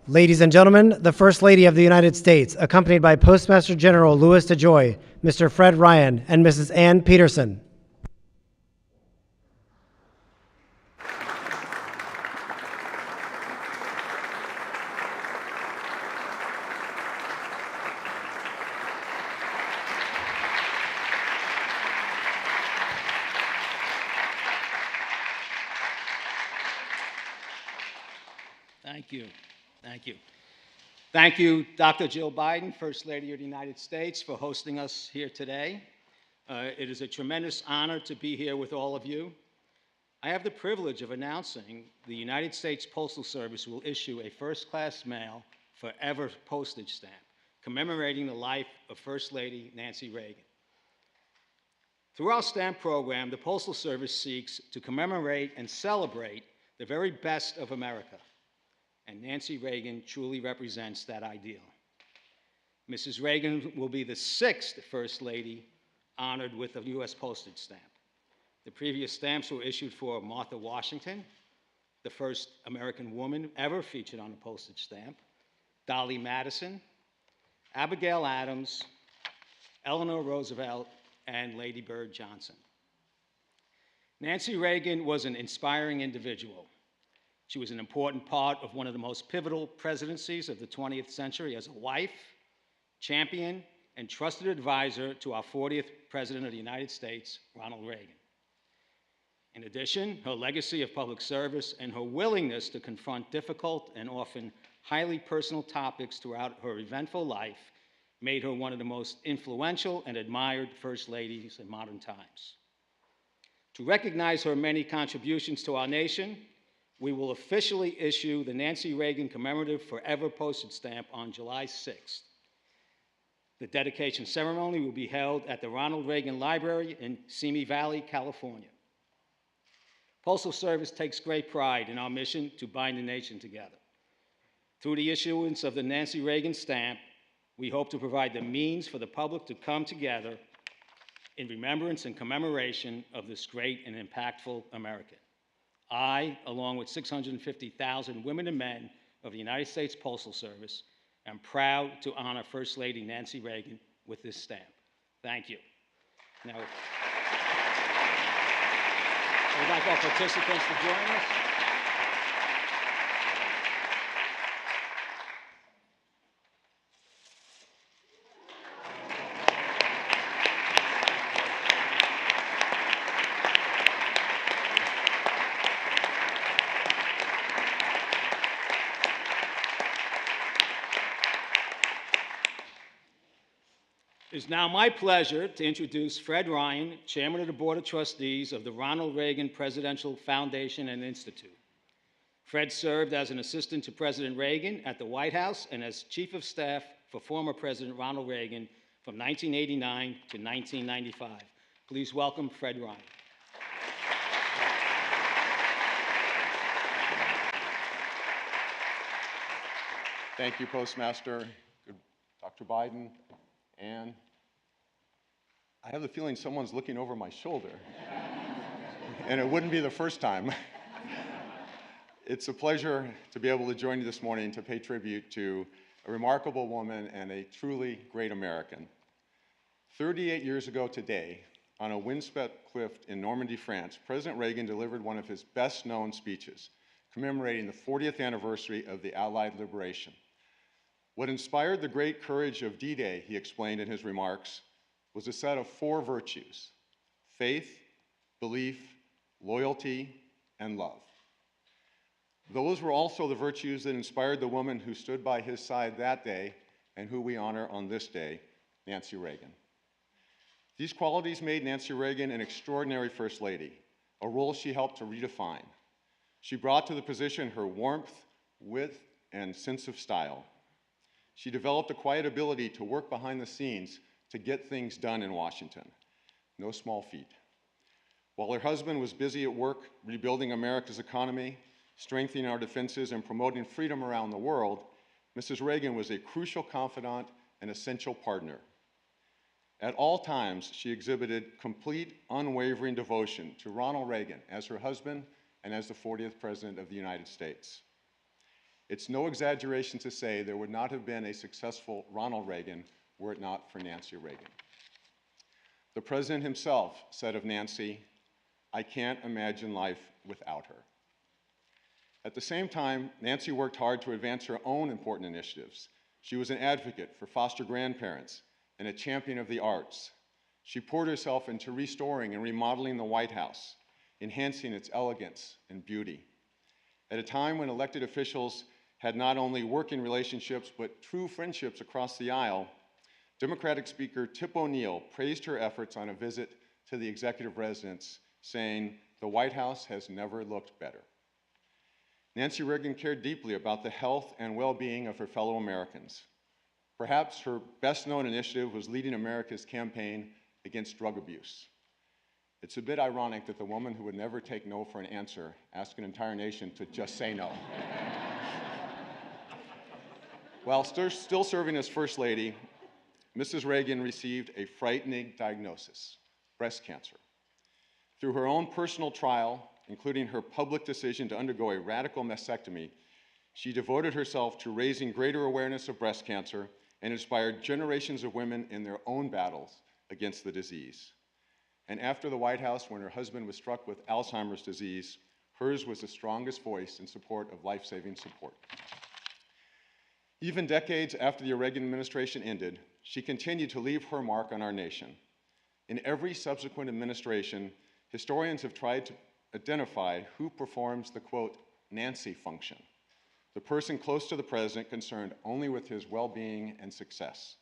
Ladies and gentlemen, the First Lady of the United States, accompanied by Postmaster General Louis DeJoy, Mr. Fred Ryan, and Mrs. Ann Peterson. Thank you. Thank you. Thank you, Dr. Jill Biden, First Lady of the United States, for hosting us here today. It is a tremendous honor to be here with all of you. I have the privilege of announcing the United States Postal Service will issue a first-class mail forever postage stamp commemorating the life of First Lady Nancy Reagan. Through our stamp program, the Postal Service seeks to commemorate and celebrate the very best of America. And Nancy Reagan truly represents that ideal. Mrs. Reagan will be the 6th First Lady honored with a U.S. postage stamp. The previous stamps were issued for Martha Washington, the first American woman ever featured on a postage stamp, Dolly Madison, Abigail Adams, Eleanor Roosevelt, and Lady Bird Johnson. Nancy Reagan was an inspiring individual. She was an important part of one of the most pivotal presidencies of the 20th century as a wife, champion, and trusted advisor to our 40th President of the United States, Ronald Reagan. In addition, her legacy of public service and her willingness to confront difficult and often highly personal topics throughout her eventful life made her one of the most influential and admired First Ladies in modern times. To recognize her many contributions to our nation, we will officially issue the Nancy Reagan Commemorative Forever postage stamp on July 6th. The dedication ceremony will be held at the Ronald Reagan Library in Simi Valley, California. Postal Service takes great pride in our mission to bind the nation together. Through the issuance of the Nancy Reagan stamp, we hope to provide the means for the public to come together in remembrance and commemoration of this great and impactful American. I, along with 650,000 women and men of the United States Postal Service, am proud to honor First Lady Nancy Reagan with this stamp. Thank you. Now, I would like our participants to join us. It is now my pleasure to introduce Fred Ryan, Chairman of the Board of Trustees of the Ronald Reagan Presidential Foundation and Institute. Fred served as an assistant to President Reagan at the White House and as Chief of Staff for former President Ronald Reagan from 1989 to 1995. Please welcome Fred Ryan. Thank you, Postmaster, Dr. Biden, and I have the feeling someone's looking over my shoulder, and it wouldn't be the first time. It's a pleasure to be able to join you this morning to pay tribute to a remarkable woman and a truly great American. 38 years ago today, on a windswept cliff in Normandy, France, President Reagan delivered one of his best-known speeches, commemorating the 40th anniversary of the Allied liberation. What inspired the great courage of D-Day, he explained in his remarks, was a set of 4 virtues: faith, belief, loyalty, and love. Those were also the virtues that inspired the woman who stood by his side that day and who we honor on this day, Nancy Reagan. These qualities made Nancy Reagan an extraordinary First Lady, a role she helped to redefine. She brought to the position her warmth, wit, and sense of style. She developed a quiet ability to work behind the scenes to get things done in Washington. No small feat. While her husband was busy at work rebuilding America's economy, strengthening our defenses, and promoting freedom around the world, Mrs. Reagan was a crucial confidant and essential partner. At all times, she exhibited complete, unwavering devotion to Ronald Reagan as her husband and as the 40th President of the United States. It's no exaggeration to say there would not have been a successful Ronald Reagan were it not for Nancy Reagan. The president himself said of Nancy, "I can't imagine life without her." At the same time, Nancy worked hard to advance her own important initiatives. She was an advocate for foster grandparents and a champion of the arts. She poured herself into restoring and remodeling the White House, enhancing its elegance and beauty. At a time when elected officials had not only working relationships, but true friendships across the aisle, Democratic Speaker Tip O'Neill praised her efforts on a visit to the executive residence, saying, "The White House has never looked better." Nancy Reagan cared deeply about the health and well-being of her fellow Americans. Perhaps her best-known initiative was leading America's campaign against drug abuse. It's a bit ironic that the woman who would never take no for an answer asked an entire nation to just say no. While still serving as First Lady, Mrs. Reagan received a frightening diagnosis: breast cancer. Through her own personal trial, including her public decision to undergo a radical mastectomy, she devoted herself to raising greater awareness of breast cancer and inspired generations of women in their own battles against the disease. And after the White House, when her husband was struck with Alzheimer's disease, hers was the strongest voice in support of life-saving support. Even decades after the Reagan administration ended, she continued to leave her mark on our nation. In every subsequent administration, historians have tried to identify who performs the, quote, Nancy function, the person close to the president concerned only with his well-being and success.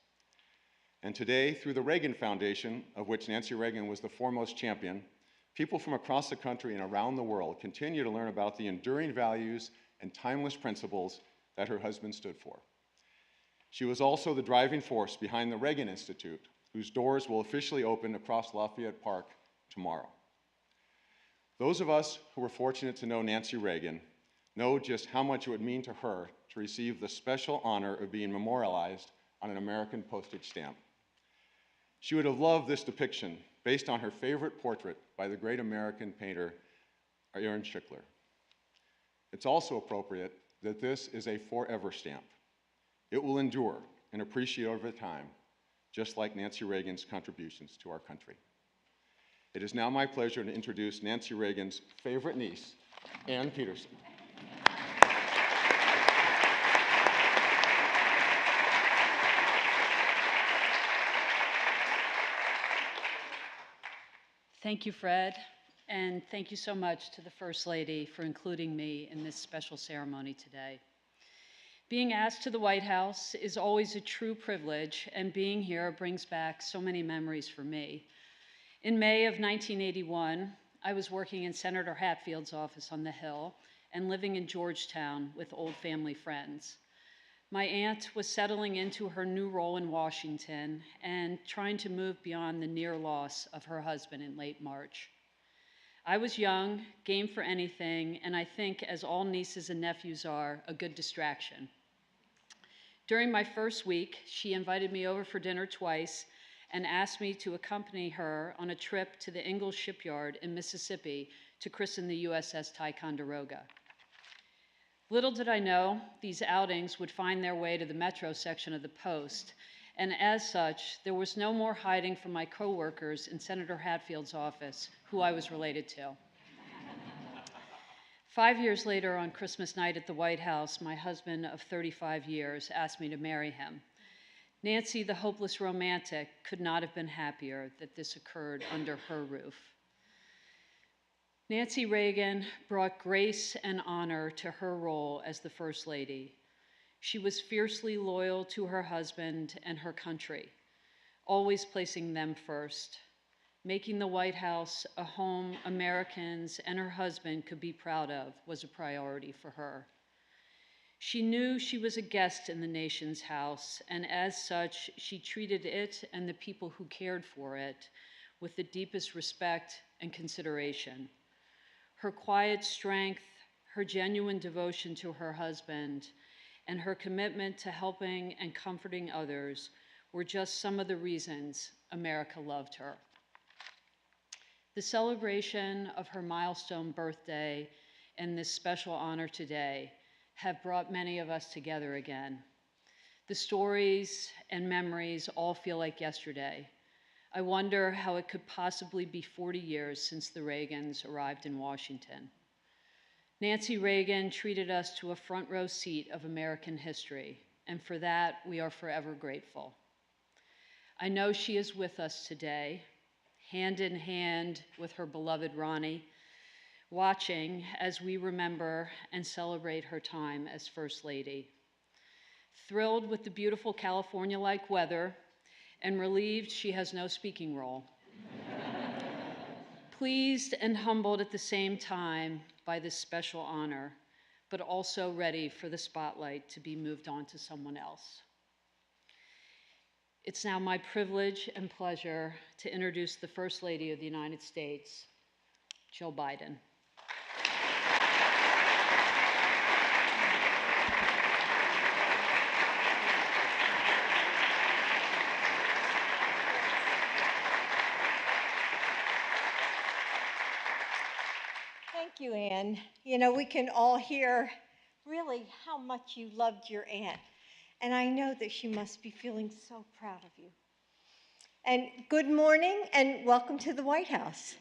And today, through the Reagan Foundation, of which Nancy Reagan was the foremost champion, people from across the country and around the world continue to learn about the enduring values and timeless principles that her husband stood for. She was also the driving force behind the Reagan Institute, whose doors will officially open across Lafayette Park tomorrow. Those of us who were fortunate to know Nancy Reagan know just how much it would mean to her to receive the special honor of being memorialized on an American postage stamp. She would have loved this depiction based on her favorite portrait by the great American painter, Aaron Schickler. It's also appropriate that this is a forever stamp. It will endure and appreciate over time, just like Nancy Reagan's contributions to our country. It is now my pleasure to introduce Nancy Reagan's favorite niece, Ann Peterson. Thank you, Fred, and thank you so much to the First Lady for including me in this special ceremony today. Being asked to the White House is always a true privilege, and being here brings back so many memories for me. In May of 1981, I was working in Senator Hatfield's office on the Hill and living in Georgetown with old family friends. My aunt was settling into her new role in Washington and trying to move beyond the near loss of her husband in late March. I was young, game for anything, and I think, as all nieces and nephews are, a good distraction. During my first week, she invited me over for dinner twice and asked me to accompany her on a trip to the Ingalls shipyard in Mississippi to christen the USS Ticonderoga. Little did I know, these outings would find their way to the metro section of the Post, and as such, there was no more hiding from my coworkers in Senator Hatfield's office, who I was related to. 5 years later, on Christmas night at the White House, my husband of 35 years asked me to marry him. Nancy, the hopeless romantic, could not have been happier that this occurred under her roof. Nancy Reagan brought grace and honor to her role as the First Lady. She was fiercely loyal to her husband and her country, always placing them first. Making the White House a home Americans and her husband could be proud of was a priority for her. She knew she was a guest in the nation's house, and as such, she treated it and the people who cared for it with the deepest respect and consideration. Her quiet strength, her genuine devotion to her husband, and her commitment to helping and comforting others were just some of the reasons America loved her. The celebration of her milestone birthday and this special honor today have brought many of us together again. The stories and memories all feel like yesterday. I wonder how it could possibly be 40 years since the Reagans arrived in Washington. Nancy Reagan treated us to a front row seat of American history, and for that, we are forever grateful. I know she is with us today, hand in hand with her beloved Ronnie, watching as we remember and celebrate her time as First Lady. Thrilled with the beautiful California-like weather and relieved she has no speaking role. Pleased and humbled at the same time by this special honor, but also ready for the spotlight to be moved on to someone else. It's now my privilege and pleasure to introduce the First Lady of the United States, Jill Biden. Thank you, Anne. You know, we can all hear really how much you loved your aunt. And I know that she must be feeling so proud of you. And good morning and welcome to the White House.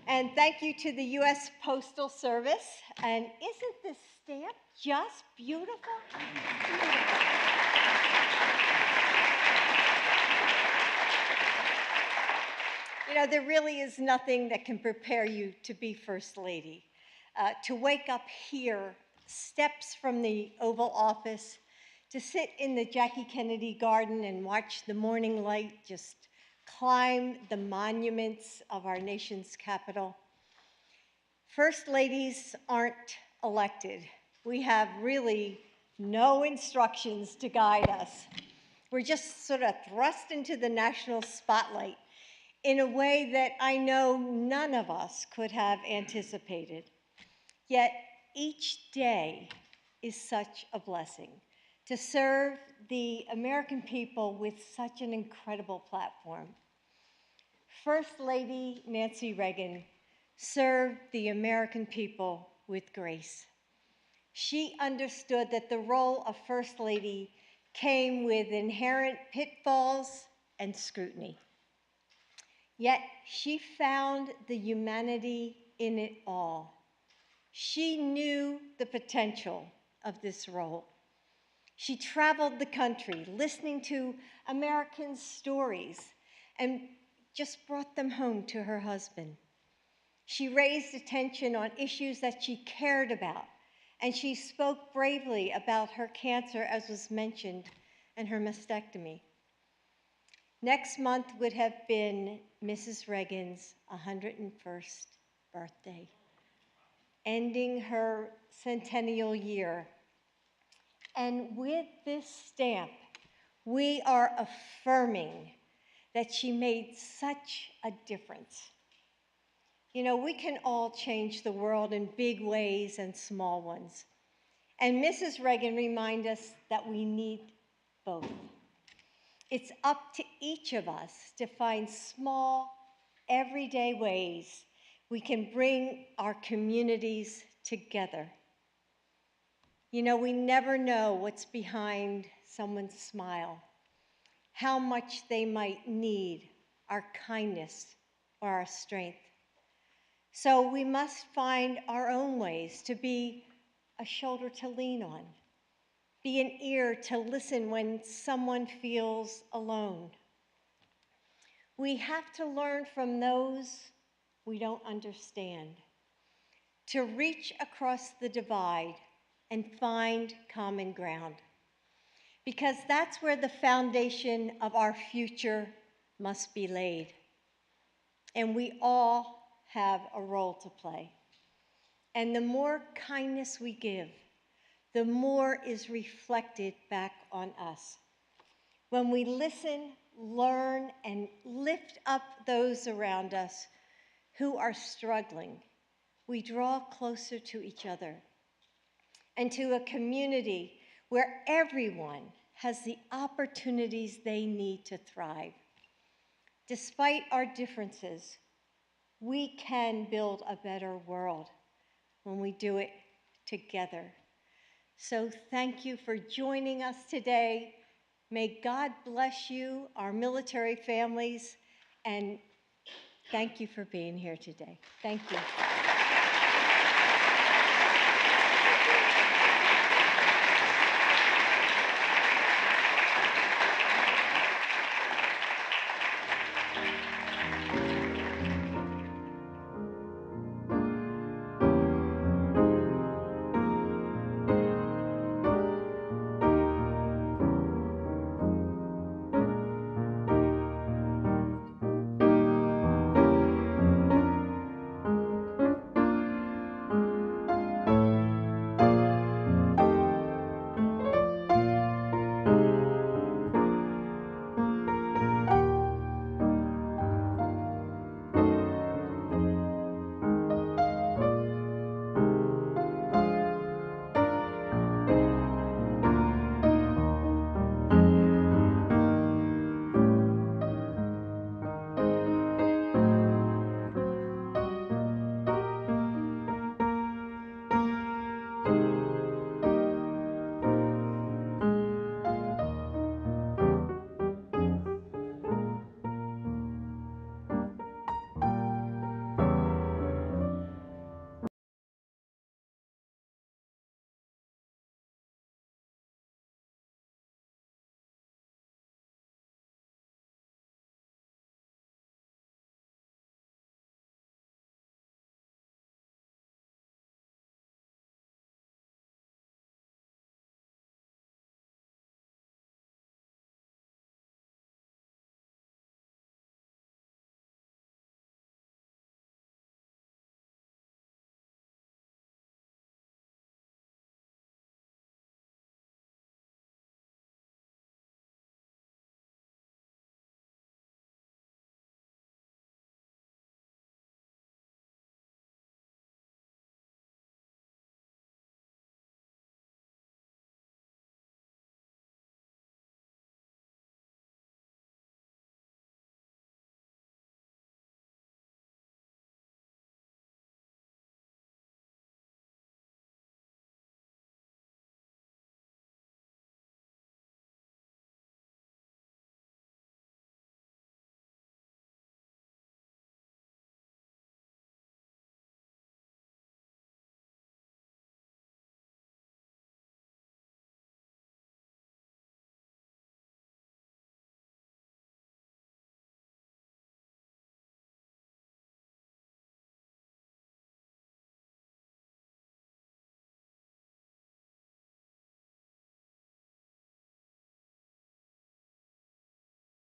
And thank you to the U.S. Postal Service. And isn't this stamp just beautiful? You know, there really is nothing that can prepare you to be First Lady. To wake up here, steps from the Oval Office, to sit in the Jackie Kennedy Garden and watch the morning light just climb the monuments of our nation's capital. First Ladies aren't elected. We have really no instructions to guide us. We're just sort of thrust into the national spotlight in a way that I know none of us could have anticipated. Yet each day is such a blessing to serve the American people with such an incredible platform. First Lady Nancy Reagan served the American people with grace. She understood that the role of First Lady came with inherent pitfalls and scrutiny. Yet she found the humanity in it all. She knew the potential of this role. She traveled the country listening to Americans' stories and just brought them home to her husband. She raised attention on issues that she cared about, and she spoke bravely about her cancer, as was mentioned, and her mastectomy. Next month would have been Mrs. Reagan's 101st birthday, ending her centennial year. And with this stamp, we are affirming that she made such a difference. You know, we can all change the world in big ways and small ones. And Mrs. Reagan reminds us that we need both. It's up to each of us to find small, everyday ways we can bring our communities together. You know, we never know what's behind someone's smile, how much they might need our kindness or our strength. So we must find our own ways to be a shoulder to lean on, be an ear to listen when someone feels alone. We have to learn from those we don't understand, to reach across the divide and find common ground, because that's where the foundation of our future must be laid. And we all have a role to play. And the more kindness we give, the more is reflected back on us. When we listen, learn, and lift up those around us who are struggling, we draw closer to each other and to a community where everyone has the opportunities they need to thrive. Despite our differences, we can build a better world when we do it together. So thank you for joining us today. May God bless you, our military families, and thank you for being here today. Thank you.